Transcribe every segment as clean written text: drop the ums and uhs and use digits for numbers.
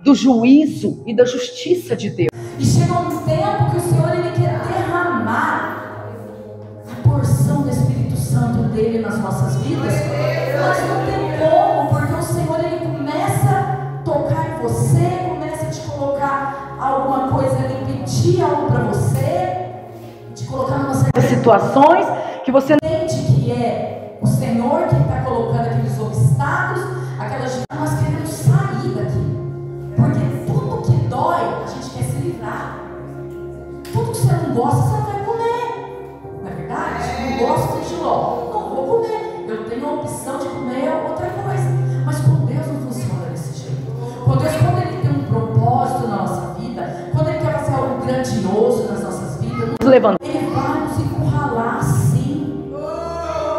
do juízo e da justiça de Deus. E chega um tempo que o Senhor ele quer derramar a porção do Espírito Santo dele nas nossas vidas, mas não tem como, porque o Senhor ele começa a tocar em você, começa a te colocar alguma coisa ali, pedir algo para você, te colocar numa certa Situações que você sente que é o Senhor que está colocando aqueles obstáculos, aquelas. Nós queremos sair daqui, porque tudo que dói a gente quer se livrar. Tudo que você não gosta, você não vai comer. Não é verdade? Não gosto de giló, não vou comer. Eu tenho a opção de comer outra coisa. Mas com Deus não funciona desse jeito. Com Deus, quando Ele tem um propósito na nossa vida, quando Ele quer fazer algo grandioso nas nossas vidas, Ele vai nos encurralar sim.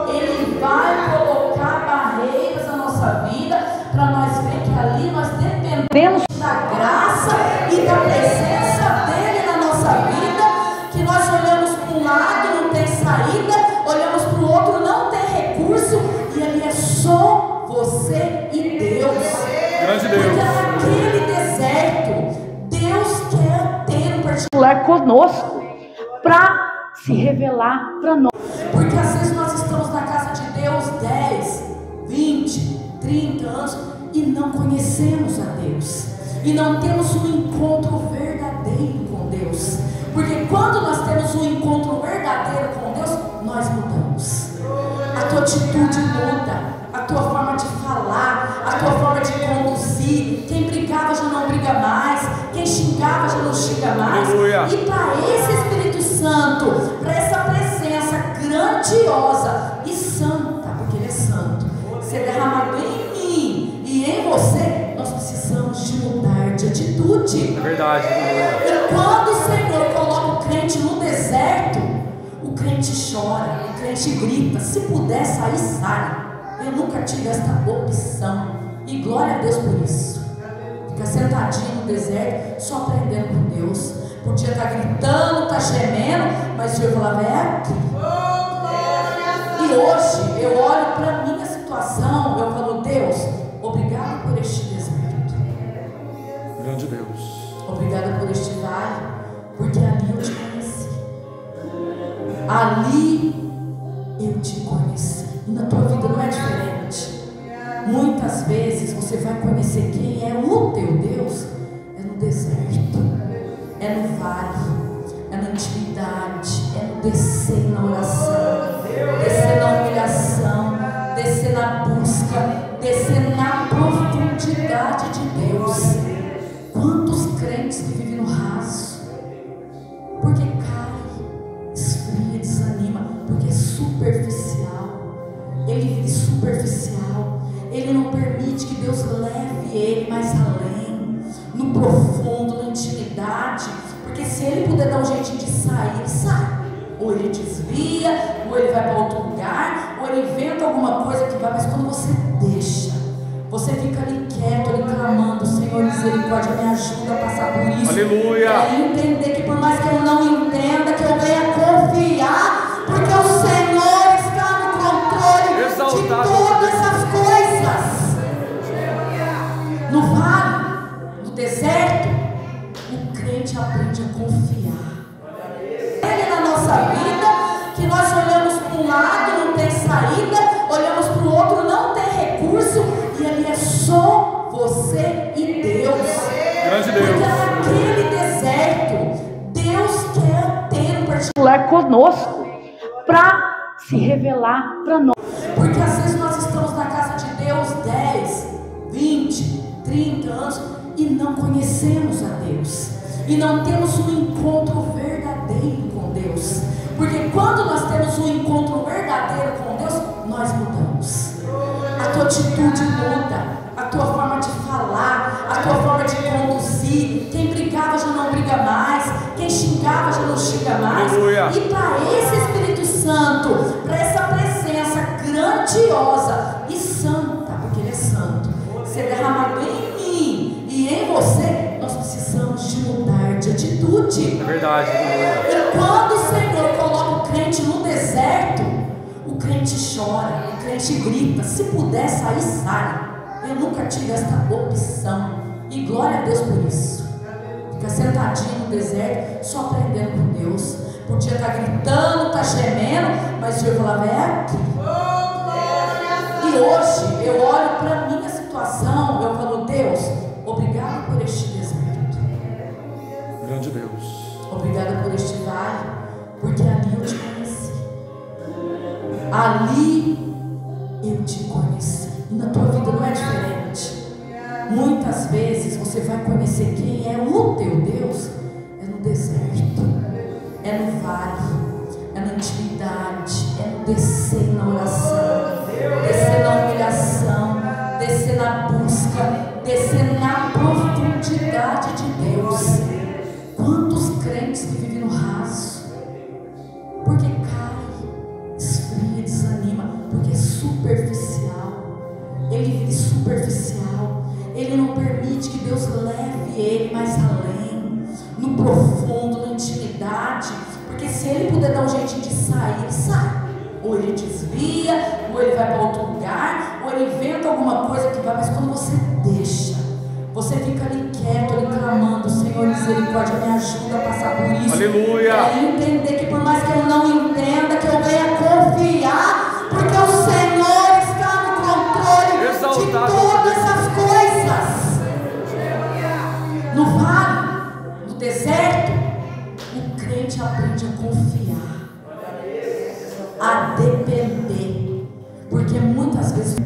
Ele vai colocar barreiras na nossa vida para nós ver que ali nós dependemos da graça e da presença dele na nossa vida, que nós olhamos para um lado, não tem saída, olhamos para o outro, não tem recurso, e ali é só você e Deus. Grande Deus. Porque naquele deserto, Deus quer ter um particular conosco para se revelar para nós. Porque às vezes nós estamos na casa de Deus 10, 20, 30 anos e não conhecemos a Deus. E não temos um encontro verdadeiro com Deus. Porque quando nós temos um encontro verdadeiro com Deus, nós mudamos. A tua atitude muda, a tua forma de falar, a tua forma de conduzir. Quem brigava já não briga mais, quem xingava já não xinga mais. Aleluia. E para esse Espírito Santo, para essa presença grandiosa e santa, porque Ele é santo, ser derramado em mim e em você, nós precisamos de mudar de atitude. É verdade. E quando o Senhor coloca o crente no deserto, o crente chora, o crente grita, se puder sair, sai. Eu nunca tive esta opção, e glória a Deus por isso. Fica sentadinho no deserto, só aprendendo com Deus. Podia estar gritando, estar gemendo, mas o Senhor falava, é aqui. E hoje eu olho para a minha situação, eu falo, Deus, obrigado por este deserto. Grande Deus. Obrigado por este vale, porque ali eu te conheci. Ali eu te conheci. E na tua vida não é diferente. Muitas vezes você vai conhecer quem é o teu Deus, é no deserto, é no vale, é na intimidade, é no descer na oração, descer na humilhação, descer na busca, descer na profundidade de Deus. Quantos crentes que vivem no raso, porque cai, esfria, desanima, porque é superficial. Ele vive superficial, ele não permite que Deus leve ele mais além, no profundo, na intimidade, porque se ele puder dar um jeitinho de sair, ele sai. Ou ele desvia, ou ele vai para outro lugar, ou ele inventa alguma coisa que vai, mas quando você deixa, você fica ali quieto, ali clamando, Senhor, misericórdia, me ajuda a passar por isso. Aleluia. E entender que por mais que eu não entenda, que eu venha confiar, porque o Senhor está no controle de todas as coisas. No vale, no deserto, o crente aprende a confiar. Ele na nossa vida, que nós olhamos para um lado, não tem saída, olhamos para o outro, não tem recurso, e ali é só você e Deus. Grande Deus. Porque naquele deserto, Deus quer ter um particular conosco para se revelar para nós. Porque às vezes nós estamos na casa de Deus 10, 20, 30 anos e não conhecemos a Deus. E não temos um encontro verdadeiro com Deus. Porque quando nós temos um encontro verdadeiro com Deus, nós mudamos. A tua atitude muda, a tua forma de falar, a tua forma de conduzir. Quem brigava já não briga mais, quem xingava já não xinga mais. Aleluia. E para esse Espírito Santo, para essa presença grandiosa e santa, porque Ele é santo, ser derramado em mim e em você, nós precisamos de mudar de atitude. É verdade. E quando o Senhor coloca o crente no deserto, o crente chora, o crente grita, se puder sair, sai. Eu nunca tive esta opção, E glória a Deus por isso. Fica sentadinho no deserto, só aprendendo com Deus. Podia estar gritando, estar gemendo, mas o Senhor falava, é aqui. E hoje eu olho para a minha situação, eu falo, Deus, obrigado por este deserto. Grande Deus. Obrigado por este vale, porque ali eu te conheci. Ali eu te conheci. E na tua vida não é diferente. Muitas vezes você vai conhecer quem é o teu Deus é no deserto, é no vale, é na intimidade, é no descer na oração, descer na humilhação, descer na busca, descer na profundidade de Deus. Quantos crentes que vivem no raso? Porque cai, esfria, desanima, porque é superficial. Ele vive superficial. Ele não permite que Deus leve ele mais além, no profundo, na intimidade. Porque se ele puder dar um jeitinho de sair, ele sai. Ou ele desvia, ou ele vai para outro lugar, ou ele inventa alguma coisa que vai. Mas quando você deixa, você fica ali quieto, ali clamando, Senhor, misericórdia, me ajuda a passar por isso. Aleluia. E entender que por mais que eu não entenda, que eu venha confiar, porque o Senhor está no controle de todas as coisas. No vale, no deserto, o crente aprende a confiar, a depender, porque muitas vezes,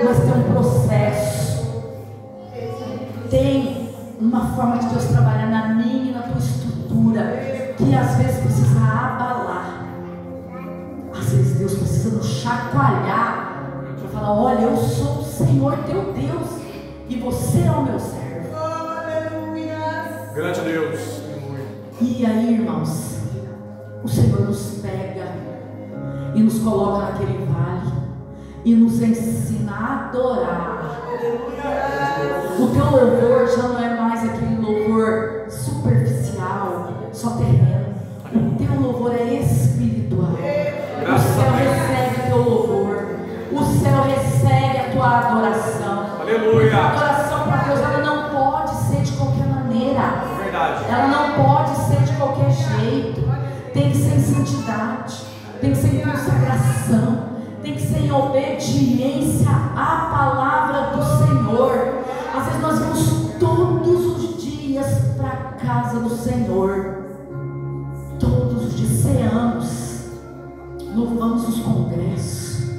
mas tem um processo, tem uma forma de Deus trabalhar na minha e na tua estrutura, que às vezes precisa abalar, às vezes Deus precisa nos chacoalhar, para falar, olha, eu sou o Senhor teu Deus, e você é o meu servo. Grande Deus. E aí, irmãos, o Senhor nos pega e nos coloca naquele vale e nos ensina a adorar. O teu louvor já não é mais aquele louvor superficial, só terreno. O teu louvor é espiritual. O céu recebe o teu louvor. O céu recebe a tua adoração. Aleluia. A adoração para Deus, ela não pode ser de qualquer maneira. Verdade. Ela não pode ser de qualquer jeito. Tem que ser em santidade, tem que ser em consagração, tem que ser em obediência à palavra do Senhor. Às vezes nós vamos todos os dias para a casa do Senhor, todos os dias ceamos, louvamos os congressos,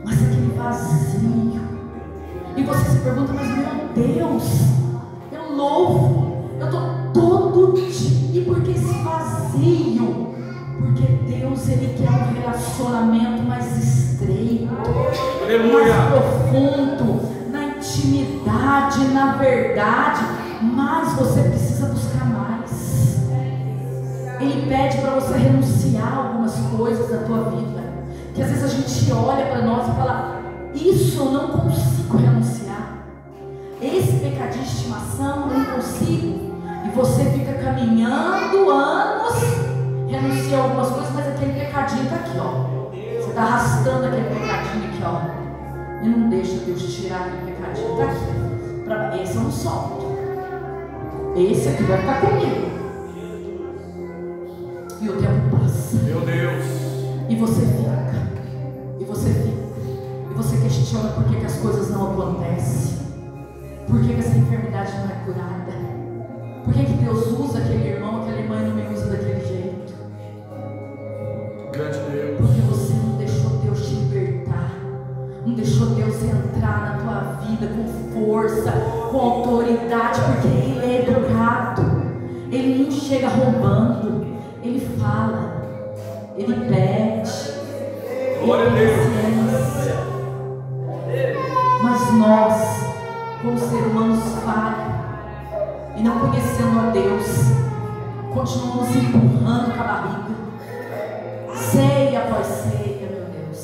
mas aquele vazio. E você se pergunta, mas meu Deus, eu louvo, eu estou todo dia, e por que esse vazio? Porque Deus, Ele quer um relacionamento mais estreito, Aleluia. mais profundo, na intimidade, na verdade, mas você precisa buscar mais. Ele pede para você renunciar a algumas coisas da tua vida, que às vezes a gente olha para nós e fala, isso eu não consigo renunciar, esse pecadinho de estimação eu não consigo, e você fica caminhando anos, renuncia a algumas coisas, mas aquele pecadinho está aqui, ó. Você está arrastando aquele pecadinho aqui, ó, e não deixa Deus tirar aquele pecadinho, está aqui. Esse eu não solto, esse aqui vai ficar comigo, e o tempo passa, Meu Deus. e você fica, e você fica, e você questiona por que as coisas não acontecem, por que essa enfermidade não é curada, por que Deus usa aquele irmão, aquela irmã e não me usa daquele jeito? Grande Deus. Porque você não deixou Deus te libertar, não deixou Deus entrar na tua vida com força, com autoridade, porque Ele é educado, Ele não chega roubando, Ele fala, Ele pede, Glória a Ele Deus. paciência. Mas nós, como seres humanos falhos, e não conhecendo a Deus, continuamos empurrando com a barriga, ceia após ceia, meu Deus,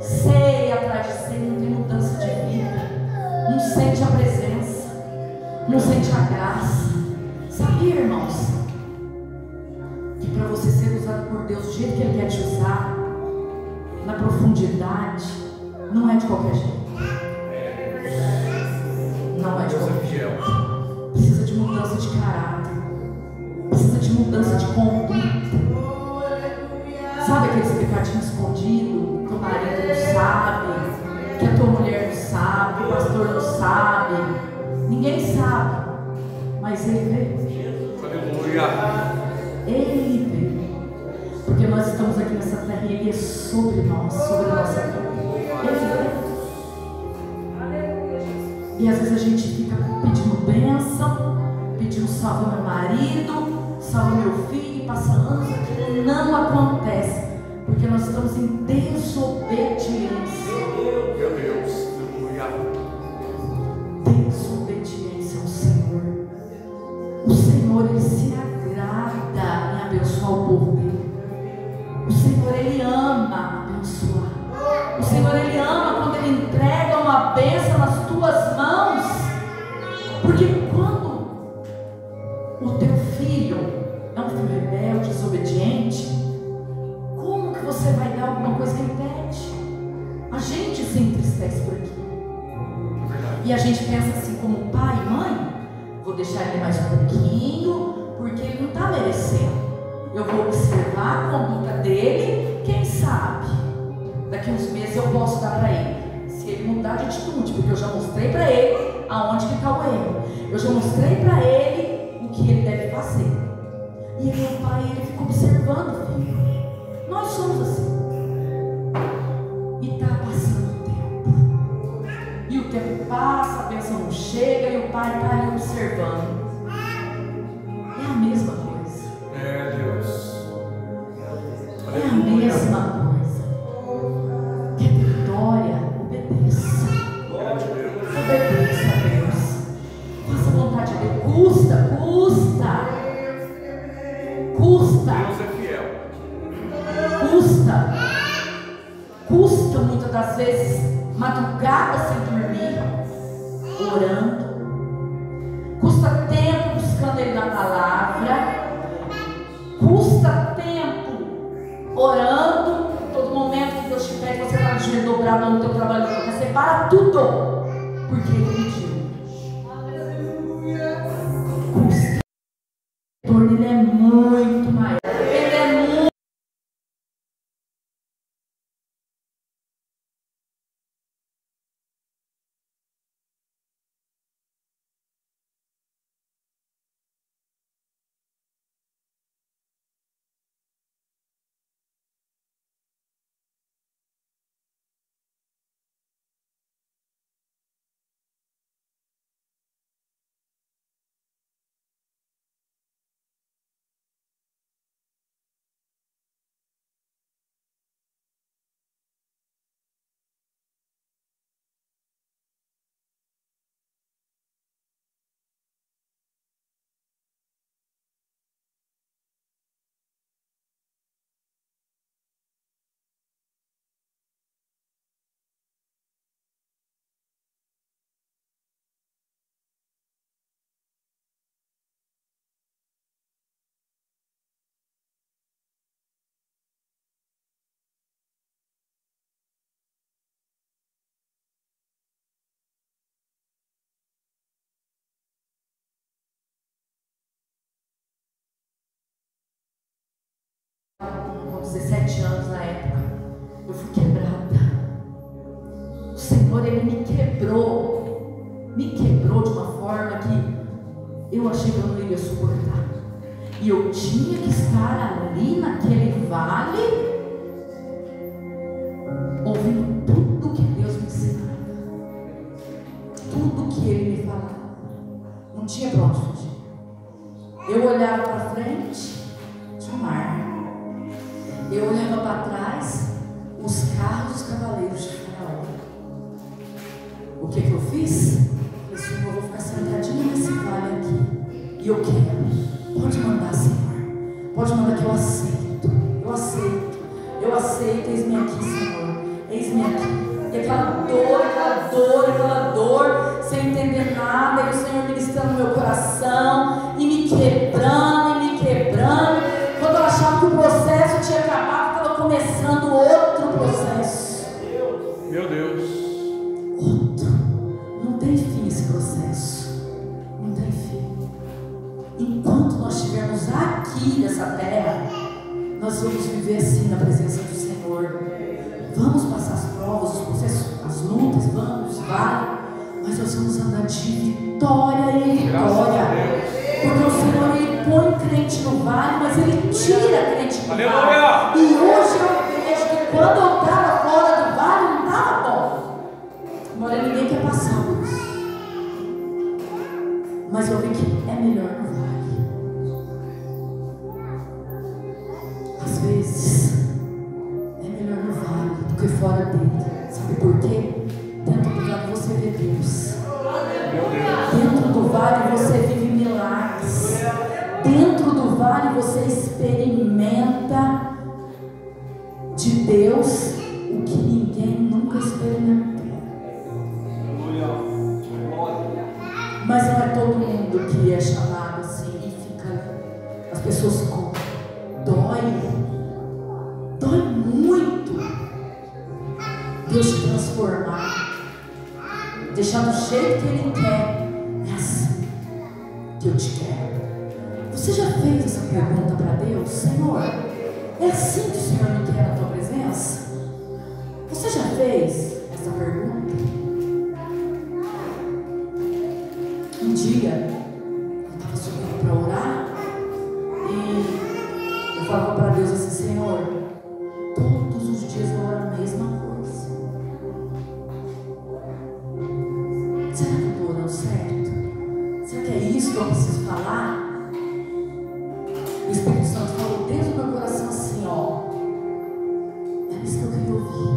ceia atrás de ceia, não tem mudança de vida, não sente a presença, não sente a graça. Sabia, irmãos, que para você ser usado por Deus do jeito que Ele quer te usar, na profundidade, não é de qualquer jeito, não é de fiel. Precisa de mudança de caráter. Precisa de mudança de conduta. Sabe aqueles pecadinhos escondidos que o marido não sabe, que a tua mulher não sabe, que o pastor não sabe? Ninguém sabe, mas ele vê. Aleluia. Ele vê. Porque nós estamos aqui nessa terra e ele é sobre nós, sobre a nossa vida. Ele vê. E às vezes a gente fica pedindo bênção, pedindo salva meu marido, salva meu filho, e passa anos, aquilo não acontece, porque nós estamos em desobediência. Meu Deus, aleluia. Desobediência ao Senhor. O Senhor, Ele se agrada em abençoar o povo dele. O Senhor, Ele ama abençoar. O Senhor, Ele ama quando Ele entrega uma bênção nas tuas mãos. Porque quando o teu filho é um filho rebelde, desobediente, como que você vai dar alguma coisa que ele pede? A gente se entristece por aqui. E a gente pensa assim, como pai e mãe, vou deixar ele mais um pouquinho, porque ele não está merecendo. Eu vou observar a conduta dele, quem sabe daqui uns meses eu posso dar para ele. Se ele mudar de atitude, porque eu já mostrei para ele aonde que está o erro. Eu já mostrei para ele o que ele deve fazer. E aí o pai, ele fica observando, filho. Nós somos assim. E está passando o tempo. E o tempo passa, a bênção não chega e o pai está ali observando. É a mesma coisa. É, Deus. É a mesma coisa. Quer ter vitória? Obedeça. Obedeça a Deus. Faça a vontade de Deus. Custa. Deus é fiel. Custa muitas das vezes madrugada sem dormir, orando. Custa tempo buscando Ele na palavra. Custa tempo orando. Todo momento que Deus te pede, você está de joelho dobrado no teu trabalho, você para tudo, porque Ele pediu. Custa. O retorno, Ele é muito maior. Ele é muito. Com 17 anos na época, eu fui quebrada. O Senhor, Ele me quebrou de uma forma que eu achei que eu não iria suportar. E eu tinha que estar ali naquele vale, ouvindo tudo que Deus me ensinava, tudo que Ele me falava. Não tinha pra onde fugir. Eu olhava para frente, tinha o mar. Eu olhava para trás, os carros, os cavaleiros de Faraó. O que eu fiz? Eu disse, eu vou ficar sentadinho nesse vale aqui. E eu quero. Pode mandar, Senhor. Pode mandar que eu aceito. Eu aceito. Eis-me aqui, Senhor. Eis-me aqui. E aquela dor, sem entender nada. E o Senhor ministrando no meu coração. E me quebrando. Quando eu achava que o processo tinha acabado, estava começando outro processo. Meu Deus. Outro. Não tem fim esse processo. aqui nessa terra, nós vamos viver assim na presença do Senhor. Vamos passar as provas, os processos, as lutas, vai, mas nós vamos andar de vitória em vitória. Porque o Senhor, Ele põe crente no vale, mas Ele tira crente do vale. E hoje eu vejo que quando eu estava fora do vale, não estava bom. Embora ninguém quer passar por isso. Mas eu vi que é melhor no vale. Às vezes, é melhor no vale do que fora dele. Sabe por quê? Dentro do vale você vê Deus. Dentro do vale você vive milagres. Dentro do vale você experimenta de Deus o que ninguém nunca experimentou. Mas não é todo mundo que é chamado assim e fica. As pessoas dói muito Deus te transformar, deixar do jeito que Ele quer. É assim que eu te quero. Você já fez essa pergunta para Deus? Senhor, é assim que o Senhor me quer na tua presença? Você já fez essa pergunta? Um dia eu estava subindo para orar e eu falava para Deus assim: Senhor, todos os dias eu oro a mesma coisa. Será que eu estou orando certo? Será que é isso que eu preciso falar? O Espírito Santo falou dentro do meu coração assim: ó, é isso que eu queria ouvir.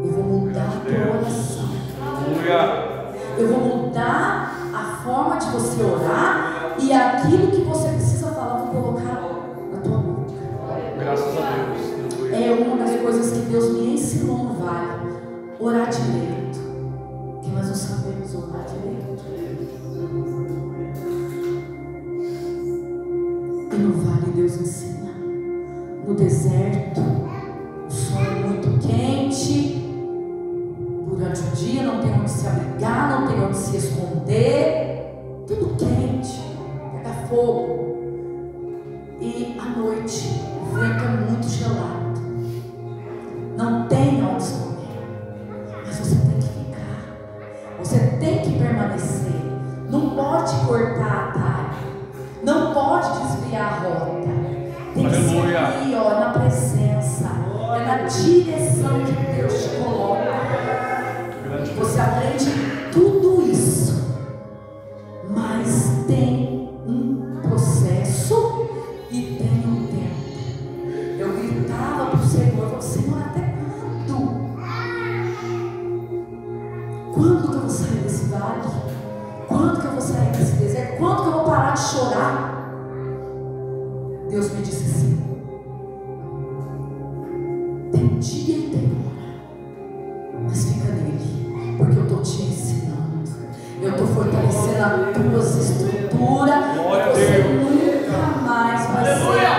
Eu vou mudar a tua oração. Eu vou mudar a forma de você orar, e aquilo que você precisa falar, eu vou colocar na tua boca. Graças a Deus. É uma das coisas que Deus me ensinou no vale: orar direito. Porque nós não sabemos orar direito. E no vale Deus ensina. No deserto, o sol é muito quente. Durante o dia não tem onde se abrigar, não tem onde se esconder, tudo quente, pega fogo. E à noite o vento é muito gelado, não tem onde esconder, mas você tem que ficar, você tem que permanecer, não pode cortar a atalho, não pode desviar a rota, tem que ser ali, ó, na presença, é na direção que Deus te coloca. Você aprende tudo isso, mas tem um processo e tem um tempo. Eu gritava para o Senhor, eu falava: Senhor, até quando? Quando que eu vou sair desse vale? Quando que eu vou sair desse deserto? Quando que eu vou parar de chorar? Deus me disse assim: tem dia e tem hora, mas fica nele. Porque eu estou te ensinando, eu estou fortalecendo a tua estrutura. Você nunca mais vai ser a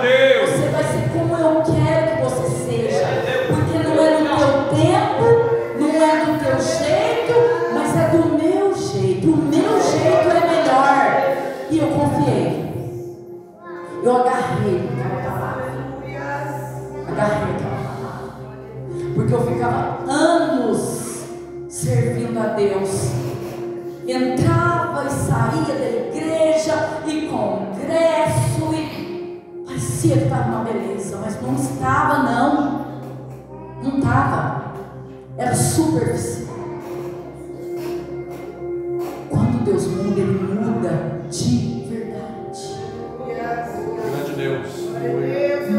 mesma. Você vai ser como eu quero que você seja. Porque não é no teu tempo, não é do teu jeito, mas é do meu jeito. O meu jeito é melhor. E eu confiei. Eu agarrei aquela palavra. Agarrei aquela palavra. Porque eu ficava anos servindo a Deus, entrava e saía da igreja e congresso e parecia que estava uma beleza, mas não estava, não estava, era superficial. Quando Deus muda, Ele muda de verdade. Grande Deus.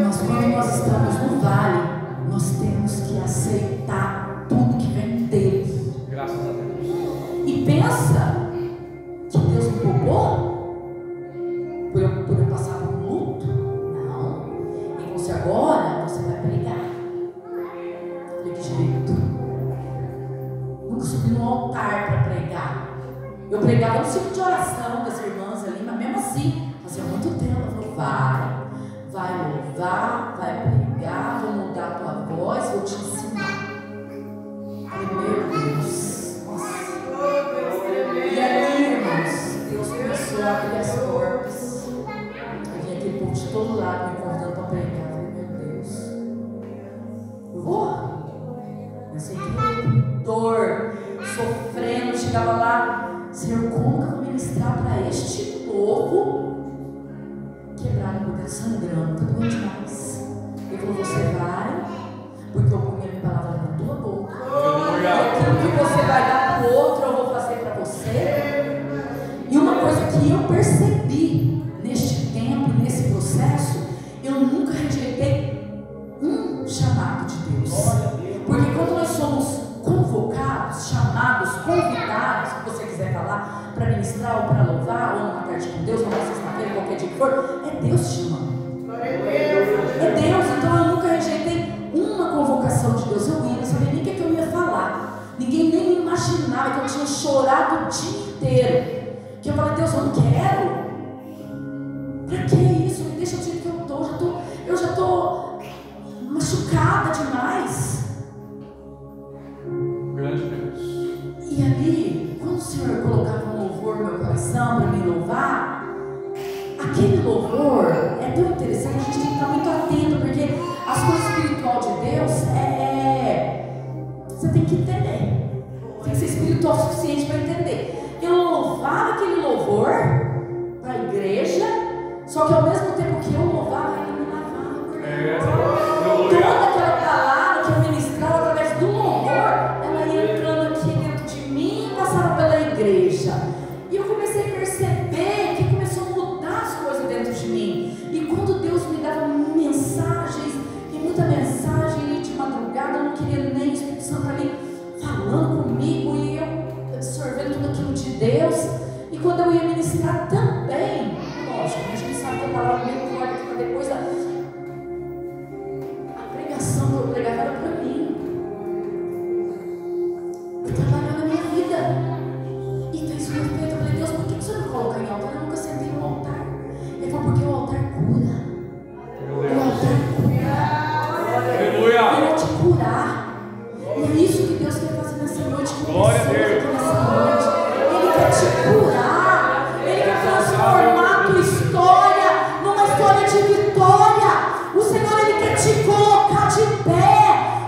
Mas quando nós estamos no vale, nós temos que aceitar tudo que vem dele. Graças a Deus. E pensa que Deus me poupou por eu passar por um luto? Não. E você agora, você vai pregar. De que jeito? Nunca subi no altar para pregar. Eu pregava no ciclo de oração das irmãs ali, mas mesmo assim, fazia muito tempo. Eu falei: vai louvar, vai pregar, vou mudar a tua voz, vou te ensinar. Meu Deus, nossa. E aí, irmãos, Deus começou a abrir as portas. lado me convidando para pregar. Eu falei, meu Deus, eu vou? Mas sem querer, dor, sofrendo, chegava lá, Senhor, como que eu vou ministrar para este povo? Quebrado por Deus, sangrando, tá doendo demais. Ele falou, você vai, porque eu ponho a minha palavra na tua boca. E aquilo que você vai dar para o outro, eu vou fazer para você. E uma coisa que eu percebi neste tempo, nesse processo, eu nunca rejeitei um chamado de Deus. Porque quando nós somos convocados, chamados, convidados, se você quiser falar, para ministrar ou para louvar, ou numa tarde com Deus, numa sexta-feira, qualquer dia que for, é Deus te chamando. É Deus, então eu nunca rejeitei uma convocação de Deus. Eu ia, não sabia nem o que eu ia falar. Ninguém nem imaginava que eu tinha chorado o dia inteiro. Que eu falei, Deus, eu não quero. Pra que isso? Me deixa do jeito que eu tô. Eu já tô machucada demais. Grande Deus. E ali, quando o Senhor colocava um louvor no meu coração para me louvar, aquele louvor é tão interessante, a gente tem que estar muito atento, porque as coisas espirituais de Deus você tem que entender. Tem que ser espiritual o suficiente para entender. Eu louvava aquele louvor para a igreja, só que ao mesmo tempo que eu louvava, ele me lavava por dentro. Toda aquela palavra que eu ministrava através do louvor, ela ia entrando aqui dentro de mim e passava pela igreja. E eu comecei a perceber que começou a mudar as coisas dentro de mim. E quando Deus me dava mensagens, e muita mensagem de madrugada, eu não queria nem o Espírito Santo ali falando comigo, e eu absorvendo tudo aquilo de Deus. E quando eu ia ministrar também, lógico, a gente sabe que a palavra meio forte aqui para depois a pregação que eu pregava era para mim. Eu trabalhava na minha vida. E fez um efeito. Eu falei, Deus, por que você não coloca em altar? Eu nunca sentei no altar. Ele falou, porque o altar cura. O altar cura. Ele vai te curar. E é isso que Deus quer fazer nessa noite. Glória a Deus. Ele quer te curar. Ele quer transformar a tua história numa história de vitória. O Senhor, Ele quer te colocar de pé.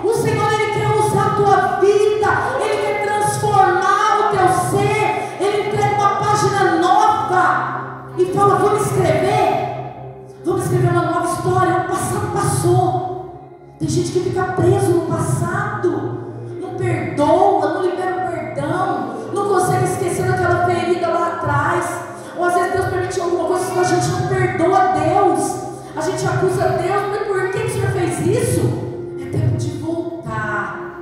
O Senhor, Ele quer usar a tua vida. Ele quer transformar o teu ser. Ele entrega uma página nova e fala, vamos escrever uma nova história. O passado passou. Tem gente que fica preso no passado, não perdoa, não libera o perdão, não consegue esquecer daquela ferida lá atrás. Ou às vezes Deus permitiu alguma coisa que a gente não perdoa Deus, a gente acusa Deus, mas por que o Senhor fez isso? É tempo de voltar,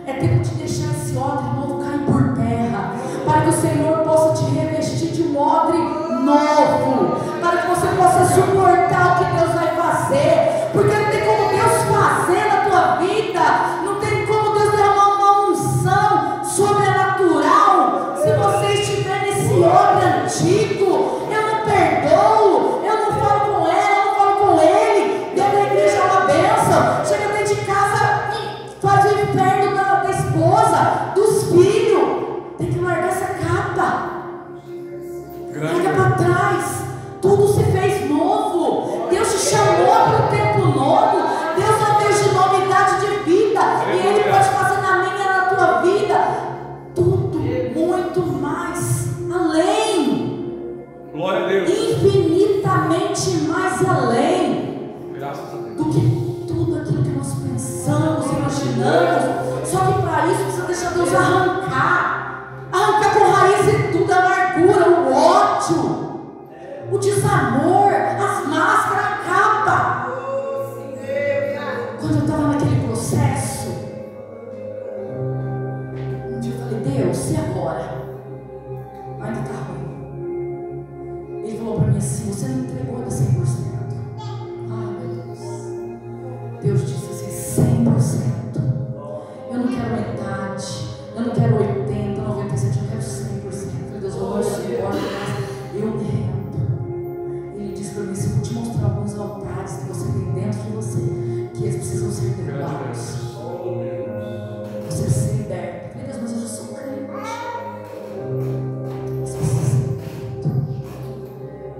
é tempo de deixar esse odre novo cair por terra, para que o Senhor possa te revestir de um odre novo, para que você possa suportar o que Deus vai fazer, porque não tem como Deus fazer na tua vida, não tem como Deus derramar uma unção sobrenatural se você estiver nesse odre antigo. Eu não perdoo, eu não falo com ela, eu não falo com ele. Dentro da igreja é uma bênção, chega dentro de casa e faz o inferno da esposa, dos filhos. Tem que largar essa capa, larga para trás. Tudo se fez novo. Deus te chamou para um tempo novo. Deus é um Deus de novidade de vida, e Ele pode fazer na minha e na tua vida tudo, muito mais, além. Glória a Deus. Infinitamente mais além. Graças a Deus. Do que tudo aquilo que nós pensamos, imaginamos. Só que para isso precisa deixar Deus arrancar com raiz e tudo, a amargura, o ódio, o desamor, as máscaras, a capa. Quando eu estava naquele processo, um dia eu falei, Deus, e agora? Ainda está ruim. Ele falou para mim assim, você não entregou ainda 100%. Ai, meu Deus. Deus disse assim, 100%. Eu não quero metade, eu não quero 80, 97, eu quero 100%. Eu falei, Deus, eu não suporto mais, eu me rendo. Ele disse para mim, se eu vou te mostrar alguns altares que você tem dentro de você, que eles precisam ser derrubados. Você precisa ser liberto. Eu falei, Deus, mas eu já sou crente. Você precisa ser liberto.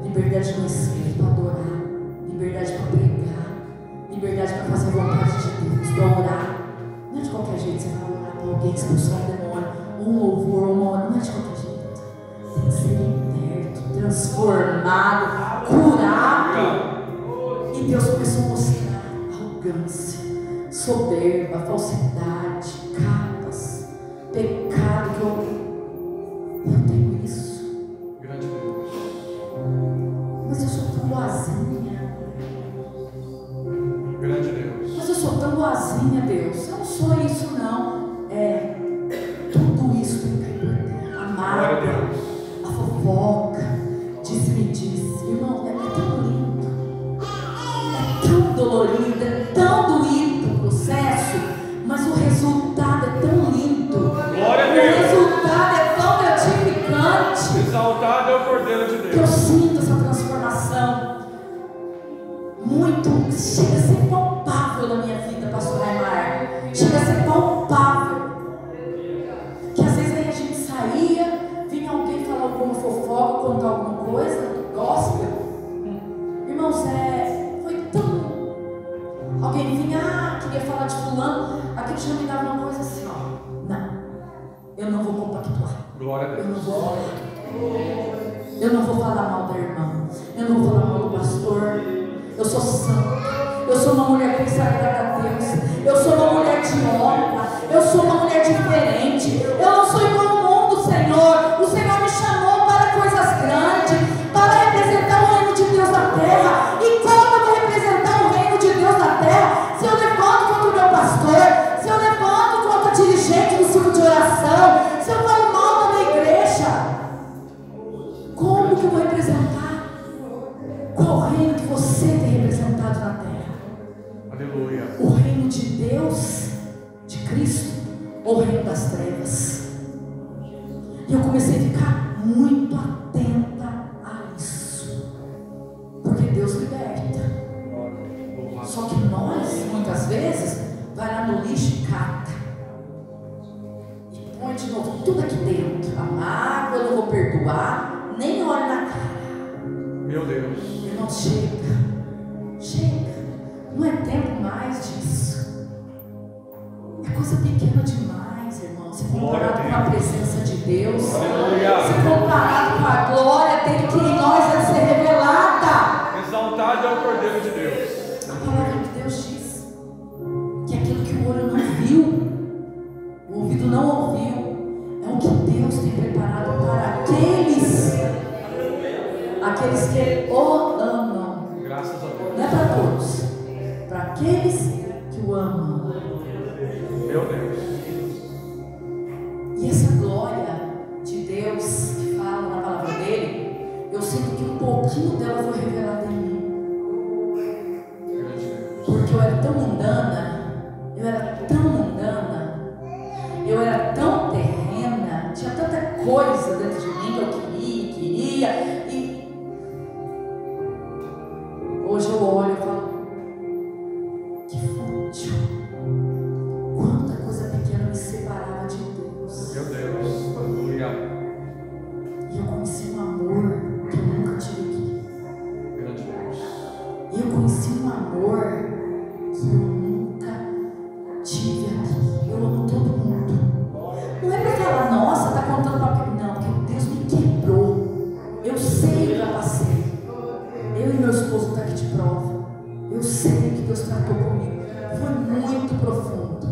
Liberdade no espírito para adorar, liberdade para expulsar o demônio, ou um louvor, ou uma hora, não é de qualquer jeito. Tem que ser liberto, transformado, curado. E Deus começou a mostrar arrogância, soberba, falsidade, capas, pecado que eu tenho isso. Grande Deus. Mas eu sou tão boazinha. Grande Deus. Mas eu sou tão boazinha, Deus. Eu não sou isso, não. É, tudo isso tem que cair por terra. A mágoa, a fofoca, disse-me-disse. Irmão, é tão lindo. É tão dolorido, é tão doído o processo. Mas o resultado é tão lindo. Glória a O Deus. resultado é tão gratificante. Exaltado é o Cordeiro de Que eu Deus. sinto essa transformação. Muito, chega a ser palpável na minha vida, pastor Aymar. Chega a ser palpável. Que às vezes aí a gente saía, vinha alguém falar alguma fofoca, contar alguma coisa, gospel. Irmãos, foi tão. Alguém vinha, queria falar de fulano, aquele já me dava uma coisa assim, ó. Não, eu não vou compactuar. Glória a Eu não Deus. vou. Eu não vou falar mal da irmã. Eu não vou falar mal do pastor. Eu sou santa. Eu sou uma mulher consagrada a Deus. Eu sou uma mulher de honra. Eu sou uma mulher diferente. Eu não sou igual ao mundo, Senhor. O Senhor me chamou para coisas grandes, para representar o reino de Deus na terra. E como eu vou representar o reino de Deus na terra? Se eu levanto contra o meu pastor, se eu levanto contra o dirigente do ciclo de oração, se eu falo mal da minha igreja, como que eu vou representar? Qual o reino que você tem representado na terra? Aleluia. O reino de Deus, de Cristo, ou o reino das trevas? E eu comecei a ficar muito atenta a isso, porque Deus liberta. Só que nós, muitas vezes, vai lá no lixo e cata e põe de novo tudo aqui dentro. A mágoa, eu não vou perdoar, nem olho na cara. Meu Deus. Irmão, chega, não é tempo mais disso. É coisa pequena demais, irmão, se comparado com a presença de Deus, Aleluia. se comparado com a glória dele que em nós vai ser revelada. Exaltado é o Cordeiro de Deus. A palavra de Deus diz que aquilo que o olho não viu, o ouvido não ouviu, é o que Deus tem preparado para aqueles que o amam. Graças a Deus. Não é para todos, para aqueles que o amam. Meu Deus. E essa glória de Deus que fala na palavra dele, eu sinto que um pouquinho dela foi revelada em mim. Grande Deus. Porque eu era tão mundana, eu era tão terrena, tinha tanta coisa dentro de mim que eu queria, e hoje eu olho e falo, que fútil, quanta coisa pequena me separava de Deus. Meu Deus. Aleluia. E eu conheci um amor que eu nunca tive aqui. Grande Deus. E eu conheci um amor que eu nunca tive aqui. Eu amo todo mundo. Não é para falar, nossa, tá contando papel. Não, porque Deus me quebrou. Eu sei o que eu já passei. Eu e meu esposo estão aqui de prova. Eu sei o que Deus tratou comigo. Foi muito profundo.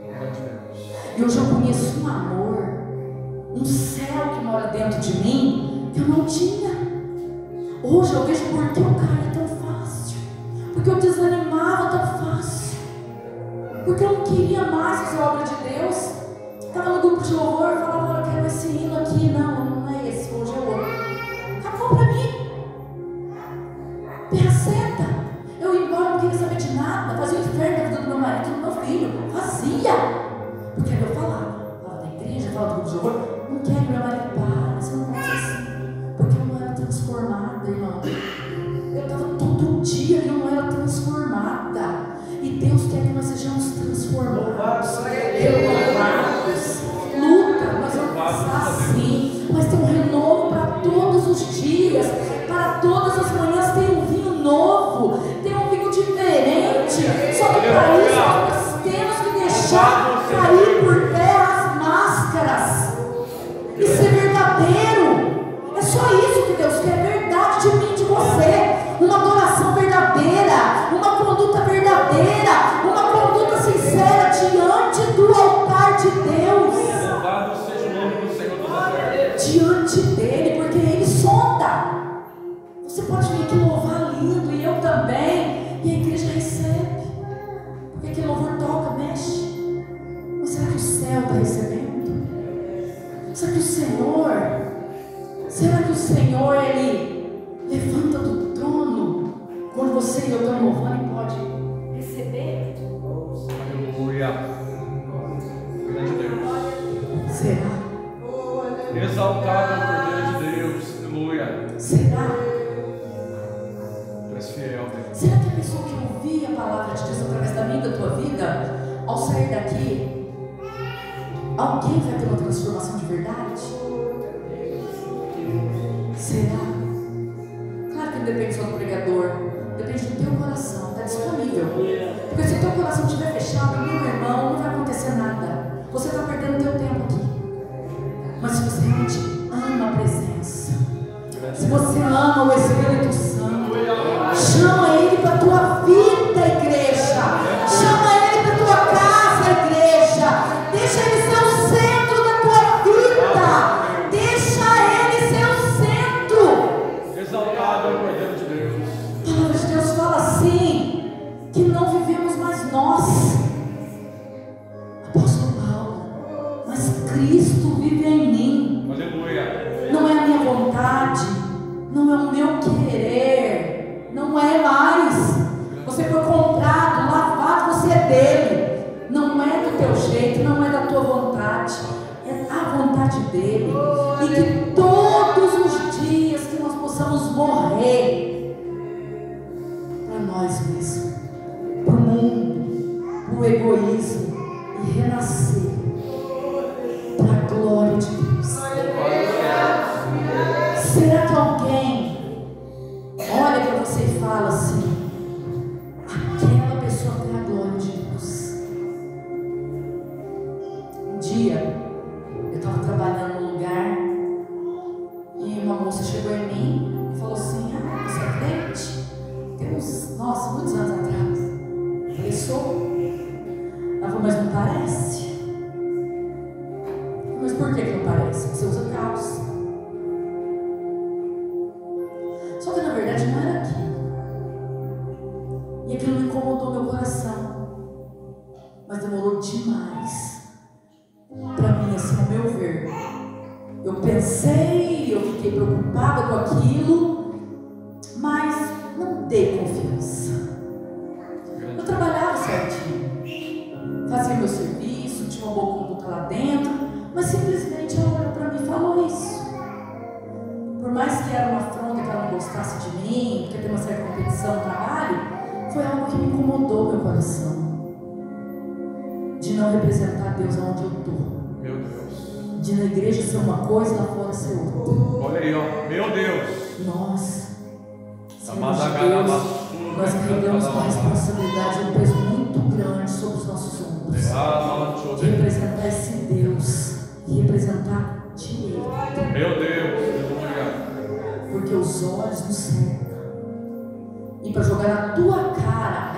Grande Deus. E hoje eu conheço um amor, um céu que mora dentro de mim, que eu não tinha. Hoje eu vejo por que eu caí tão fácil, porque eu desanimava tão fácil, porque eu não queria mais fazer a obra de Deus. Estava no grupo de louvor e falava, eu quero esse hino aqui. Não é esse, hoje é outro. Acabou pra mim. Perceta. Eu ia embora, não queria saber de nada, fazia o inferno da vida do meu marido, do meu filho, fazia. Porque eu falava da igreja, falava do grupo de louvor, não quero meu marido, para, você não pode ser assim. Porque eu não era transformada, irmão. Eu estava todo dia e eu não era transformada. E Deus quer que nós sejamos transformados, renovados. Luta, nós vamos passar assim. diante dele, porque ele sonda. Você pode vir aqui louvar lindo, e eu também, e a igreja recebe, porque aquele louvor toca, mexe. Mas será que o céu está recebendo? Será que o Senhor, Ele levanta do trono quando você e eu estamos louvando e pode receber? Aleluia. Grande Deus. Será? Exaltado é o Cordeiro de Deus. Aleluia. Será? Tu és fiel, Deus. Será que a pessoa que ouvir a palavra de Deus através da minha e da tua vida, ao sair daqui, alguém vai ter uma transformação de verdade? Será? Claro que não depende só do pregador, depende do teu coração, está disponível. Porque se o teu coração estiver fechado, meu irmão, não vai acontecer nada. Você está perdendo o teu tempo aqui. Mas se você realmente ama a presença, se você ama o Espírito Santo, chama Ele para a tua vida, igreja. Chama Ele para a tua casa, igreja. Deixa Ele ser o centro da tua vida. Deixa Ele ser o centro. Exaltado é o Cordeiro de Deus. A palavra de Deus fala assim, que não vivemos mais nós, apóstolo Paulo, mas Cristo vive em mim. Aleluia. Não é a minha vontade, não é o meu querer, não é mais. Você foi comprado, lavado, você é dele. Não é do teu jeito, não é da tua vontade, é a vontade dele. E que todos os dias que nós possamos morrer para nós mesmos, para o mundo, para o egoísmo, e renascer para a glória de Deus. Será que alguém olha para você e fala assim: aquela pessoa tem a glória de Deus? Um dia eu estava trabalhando num lugar e uma moça chegou em mim e falou assim: ah, você é crente? Tem uns, nossa, muitos anos atrás. Eu falei: sou. Ela falou: mas não parece. Mas por que não parece? Você usa calça. Só que na verdade não era aquilo. E aquilo me incomodou meu coração. Mas demorou demais para mim, assim, ao meu ver. Eu pensei, eu fiquei preocupada com aquilo, mas não dei confiança. Eu trabalhava certinho, fazia meu serviço, tinha uma boa conduta lá dentro, mas simplesmente ela olhou para mim e falou isso. Por mais que era uma afronta, que ela não gostasse de mim, porque tem uma certa competição no trabalho, foi algo que me incomodou meu coração, de não representar Deus onde eu estou. Meu Deus. De na igreja ser uma coisa e lá fora ser outra. Olha aí, ó. Meu Deus. Nós, servos de Deus, nós carregamos uma responsabilidade, um peso muito grande sobre os nossos ombros. De representar esse Deus e representar direito. Meu Deus. Aleluia. Porque os olhos nos cercam. E para jogar na tua cara,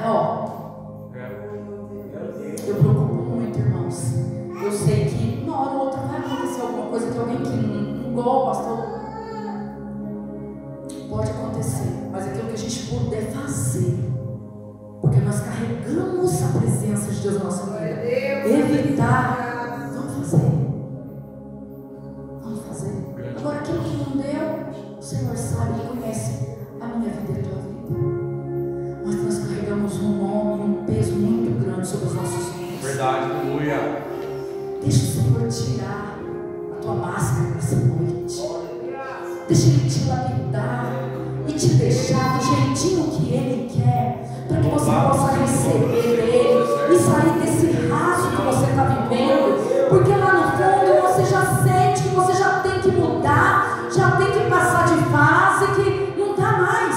eu preocupo muito, irmãos. Eu sei que uma hora ou outra vai acontecer alguma coisa que alguém que não gosta, pode acontecer, mas aquilo que a gente puder fazer, porque nós carregamos a presença de Deus na nossa vida, evitar, vamos fazer. Agora aquilo que não deu, o Senhor sabe, Ele conhece a minha vida e a tua vida, mas nós carregamos um nome, um peso muito grande sobre os nossos ombros. Verdade, aleluia. Deixa o Senhor tirar a tua máscara nessa noite. Deixa Ele te lapidar e te deixar do jeitinho que Ele quer, para que você possa receber dele e sair desse raso que você está vivendo, porque lá no fundo você já sente que você já tem que mudar, já tem que passar de fase, que não dá mais.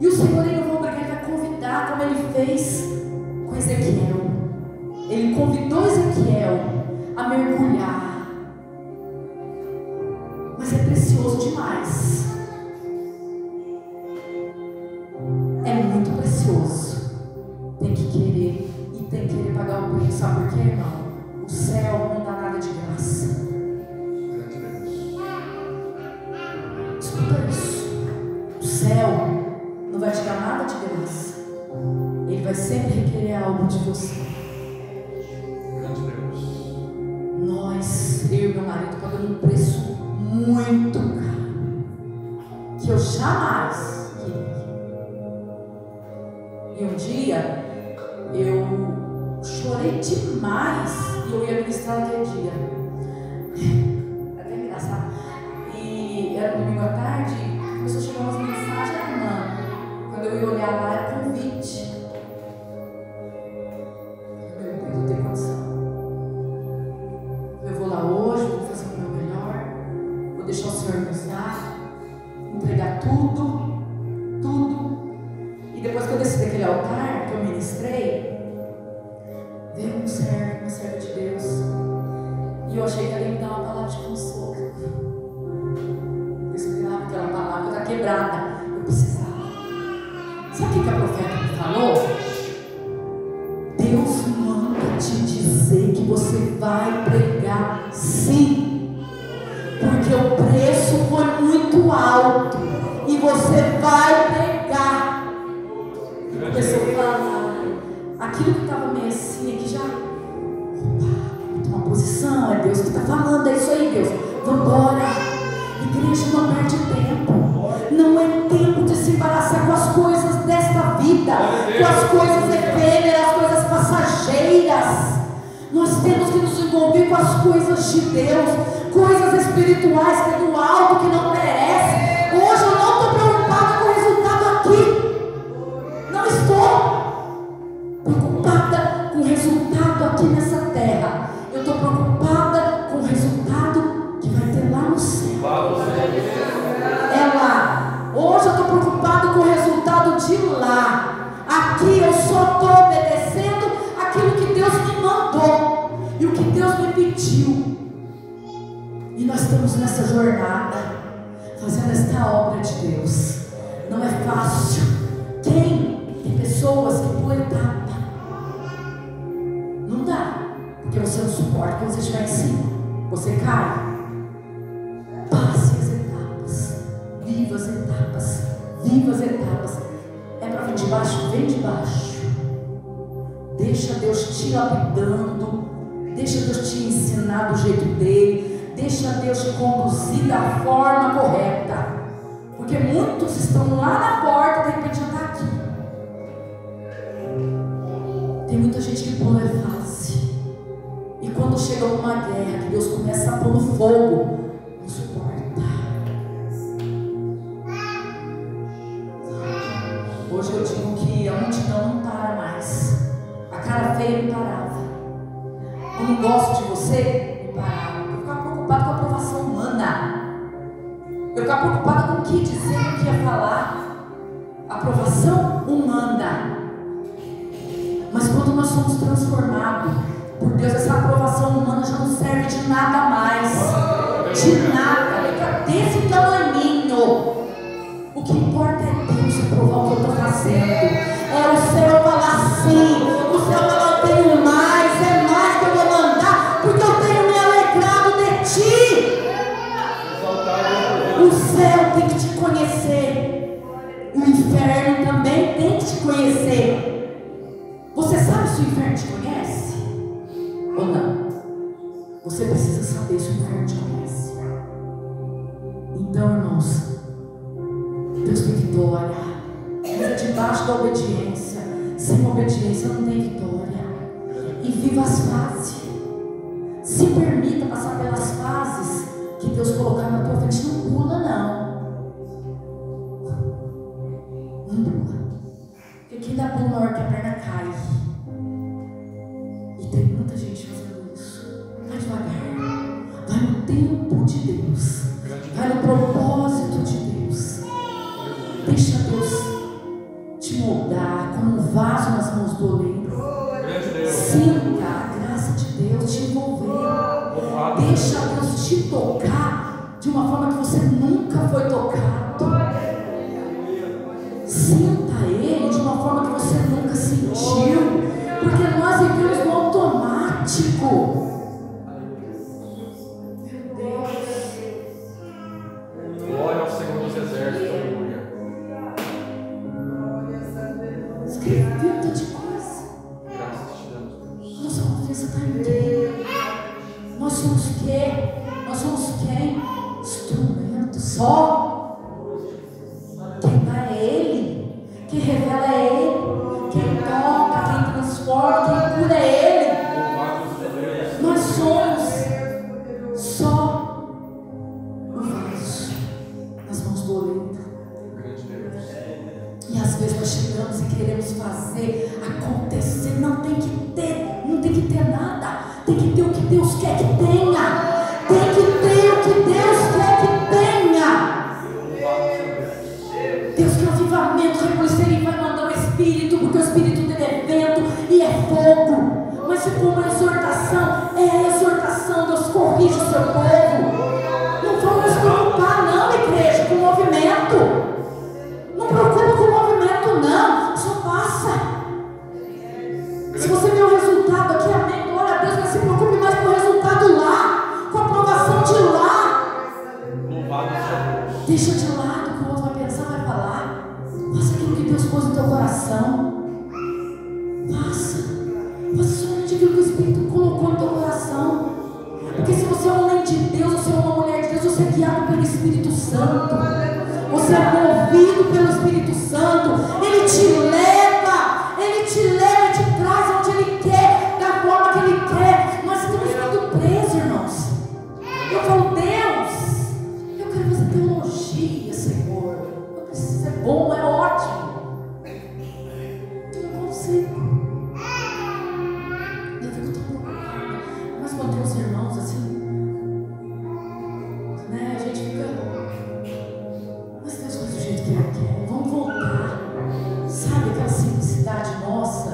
E o Senhor, Ele não vai obrigar, Ele vai convidar, como Ele fez com Ezequiel. Ele convidou Ezequiel a mergulhar, mas é precioso demais, é muito precioso. Tem que querer e tem que querer pagar o preço. Sabe por quê, irmão? O céu não dá nada de graça. graça, Ele vai sempre requerer algo de você. Grande Deus. Nós, eu e meu marido, pagamos um preço muito caro, que eu jamais queria. E um dia, eu chorei demais e eu ia ministrar aquele dia. É até engraçado. E era um domingo à tarde, começou a chegar umas mensagens, irmã. Quando eu ia olhar lá, era convite. Meu Deus, não tem condição. Eu vou lá hoje, vou fazer o meu melhor, vou deixar o Senhor me usar, entregar tudo. E depois que eu desci daquele altar, que eu ministrei, veio uma serva de Deus. E eu achei que ela ia me dar uma palavra de consolo. Eu esperava aquela palavra, eu estava quebrada. Eu precisava. Sabe o que a profeta me falou? Deus manda te dizer que você vai pregar sim. Porque o preço foi muito alto. E você vai pregar. E começou a falar. Aquilo que estava meio assim, que já. Uma posição, é Deus que está falando, é isso aí, Deus. Vambora. Igreja, não perde tempo. Não é tempo de se embaraçar com as coisas desta vida, com as coisas efêmeras, as coisas passageiras. Nós temos que nos envolver com as coisas de Deus, coisas espirituais que é do alto, que não perece. Hoje eu não estou preocupada com o resultado aqui. Não estou preocupada com o resultado aqui nessa terra. Eu estou preocupada com o resultado que vai ter lá no céu. É lá. Hoje eu estou preocupado com o resultado de lá. Aqui eu só estou obedecendo aquilo que Deus me mandou e o que Deus me pediu. E nós estamos nessa jornada, fazendo esta obra de Deus. Não é fácil. Tem pessoas que pulam etapa. Não dá. Porque você não suporta quando você estiver em cima. Você cai. Passe as etapas. Viva as etapas. Viva as etapas. É para vir de baixo? Vem de baixo. Deixa Deus te lapidando. Deixa Deus te ensinar do jeito dele. Deixa Deus te conduzir da forma correta. Porque muitos estão lá na porta e de repente já está aqui. Tem muita gente que pula é fácil. E quando chega uma guerra, que Deus começa a pôr no fogo, não suporta. Hoje eu digo que a multidão não para mais. A cara feia me parava. Eu não gosto de você, me parava. Eu ficava preocupada com a aprovação humana. Eu ficava preocupada com o que dizer, o que ia falar. Aprovação humana. Mas quando nós somos transformados por Deus, essa aprovação humana já não serve de nada mais. De nada. Fica desse tamaninho. O que importa é Deus aprovar o que eu estou fazendo. É o céu falar sim. O céu falar eu tenho mais. É mais que eu vou mandar. Porque eu tenho me alegrado de ti. O céu tem que te conhecer. O inferno também tem que te conhecer. Você sabe se o inferno te conhece? Ou não? Você precisa saber se o inferno te conhece. Então, irmãos, Deus tem vitória. Mas é debaixo da obediência. Sem obediência não tem vitória. E viva as fases. Se permita passar pelas fases que Deus colocar na tua frente. Não pula, não. Não pula. Porque quem dá pulo na hora que a perna cai. E tem muita gente fazendo isso. Vai devagar. Vai no tempo de Deus. Vai no propósito de Deus. Deixa Deus te moldar como um vaso nas mãos do oleiro. Sinta a graça de Deus te envolver. Deixa Deus te tocar de uma forma que você nunca foi tocado. Sinta Ele de uma forma que você nunca sentiu. Porque nós vivemos no automático. Glória ao Senhor dos Exércitos, aleluia. Só quem dá é Ele, quem revela é Ele, quem toca, quem transforma, quem cura é Ele. Nós somos só o vaso nas mãos do oleiro. E às vezes nós chegamos e queremos fazer acontecer. Não tem que ter nada. Tem que ter o que Deus quer que tenha. Tem que ter o que Deus quer que tenha. Deus quer avivamento, reconhecer, Ele vai mandar o Espírito, porque o Espírito dele é vento e é fogo. Mas se for uma exortação, é a exortação. Deus corrige o seu povo. Não vamos nos preocupar não, igreja, com o movimento. Não preocupa com o movimento não, só passa. Se você vê o resultado aqui, amém, glória a Deus, mas se preocupe mais com o resultado lá, com a aprovação de lá. Deixa de lado o que o outro vai pensar, vai falar. Faça aquilo que Deus pôs no teu coração. Faça somente aquilo que o Espírito colocou no teu coração. Porque se você é um homem de Deus, você é uma mulher de Deus, você é guiado pelo Espírito Santo. Você é movido pelo Espírito Santo. Ele te leva, Ele te traz onde Ele quer, da forma que Ele quer. Nós estamos muito presos, irmãos. Eu falo, Deus, eu quero fazer teologia, Senhor. Eu preciso, é bom, é ótimo. Eu não consigo. Eu fico tão preocupada. Mas quando tem os irmãos assim, né, a gente fica... Mas Deus faz do jeito que Ele quer. Vamos voltar. Sabe aquela simplicidade nossa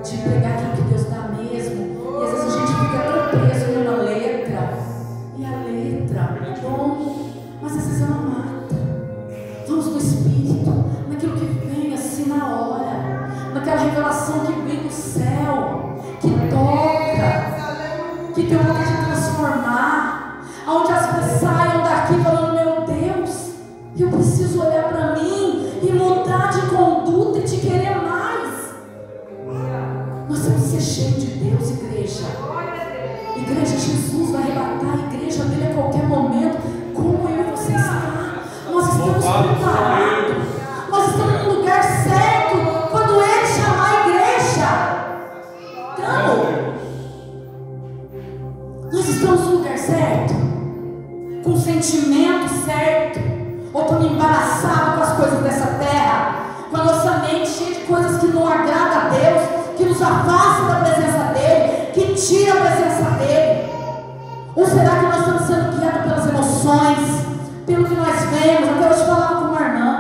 de pregar aquilo que Deus dá mesmo? E às vezes a gente fica tão preso numa letra. E a letra é bom, mas às vezes ela mata. Vamos no Espírito, naquilo que vem assim na hora, naquela revelação que vem do céu, que toca, que tem o poder de transformar, onde as pessoas saiam daqui falando: meu Deus, eu preciso olhar para mim e mudar de conduta e te querer mais. Nós temos que ser cheios de Deus, igreja. Igreja, Jesus vai arrebatar a igreja dele a qualquer momento. Como eu e você está? Nós estamos preparados. Nós estamos no lugar certo quando Ele chamar a igreja. Então, nós estamos no lugar certo, com o sentimento certo, ou estamos embaraçados com as coisas dessa terra, com a nossa mente cheia de coisas que não agradam a Deus, que nos afastam da presença dEle, que tira a presença dEle? Ou será que nós estamos sendo guiados pelas emoções, pelo que nós vemos? Até hoje falava com uma irmã,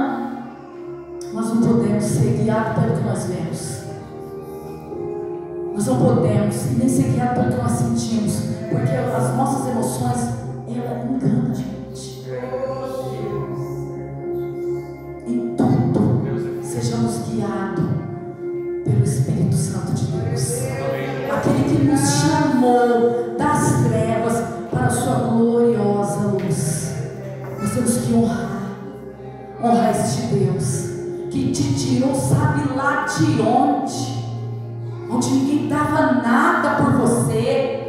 nós não podemos ser guiados pelo que nós vemos. Nós não podemos nem ser guiados pelo que nós sentimos, porque as nossas emoções, ela engana a gente. Em tudo, sejamos guiados pelo Espírito Santo de Deus, aquele que nos chamou das trevas para a sua gloriosa luz. Nós temos que honrar este Deus que te tirou, sabe lá de onde ninguém dava nada por você,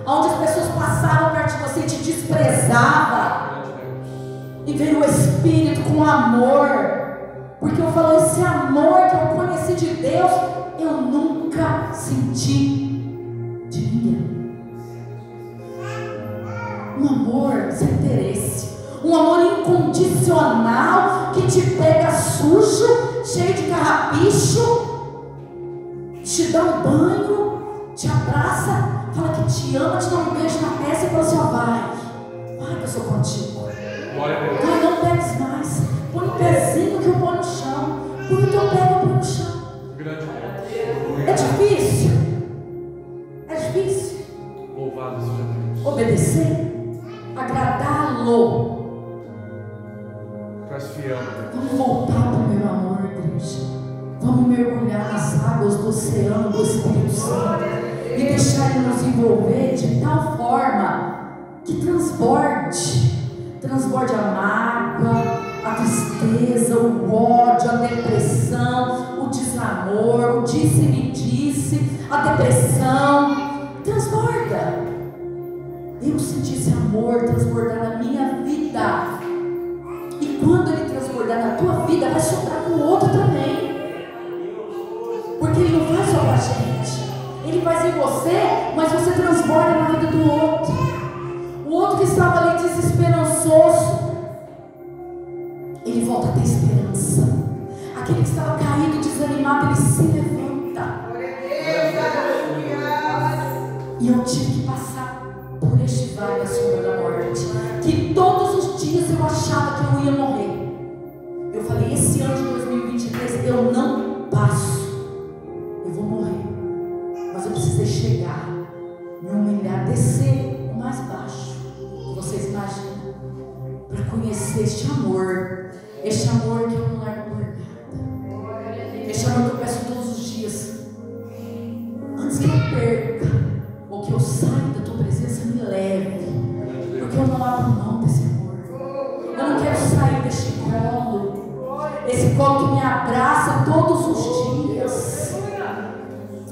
onde as pessoas passavam perto de você e te desprezavam, e veio o Espírito com amor. Porque eu falo, esse amor que eu conheci de Deus, eu nunca senti de ninguém. Um amor sem interesse, um amor incondicional que te pega sujo, cheio de carrapicho, te dá um banho, te abraça, fala que te ama, te dá um beijo na testa e fala assim: ó, vai que eu sou contigo. Vai, não pegues mais. Põe o pezinho que eu ponho no chão. Põe o teu pé que eu ponho no chão. É difícil. É difícil. Louvado seja Deus. Obedecer, agradá-lo. Tu és fiel, Deus. Vamos voltar para o meu amor, igreja. Vamos mergulhar nas águas do oceano do Espírito Santo e deixar Ele nos envolver de tal forma que transborde a mágoa, a tristeza, o ódio, a depressão, o desamor, o disse-me-disse, a depressão. Transborda. Eu senti esse amor transbordar na minha vida. do outro. O outro que estava ali desesperançoso, ele volta a ter esperança. Aquele que estava caído, desanimado, ele se levanta. E eu tive que passar por este vale da sombra da morte, que todos os dias eu achava que eu ia morrer. Eu falei, esse ano de 2023 eu não passo, eu vou morrer. Mas eu precisei chegar, me humilhar, descer o mais baixo que vocês imaginam, para conhecer este amor que eu não largo por nada. Este amor que eu peço todos os dias. Antes que eu perca, ou que eu saia da tua presença, me leve. Porque eu não abro mão desse amor. Eu não quero sair deste colo. Esse colo que me abraça todos os dias.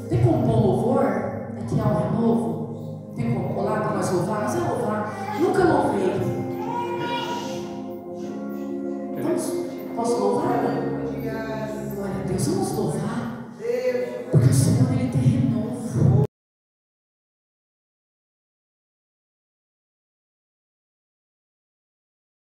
Tem como pôr louvor? Aqui há um renovo. Tem como colar para nós louvar? Nós vamos louvar. Nunca louvei. Posso louvar? Glória a Deus, vamos louvar.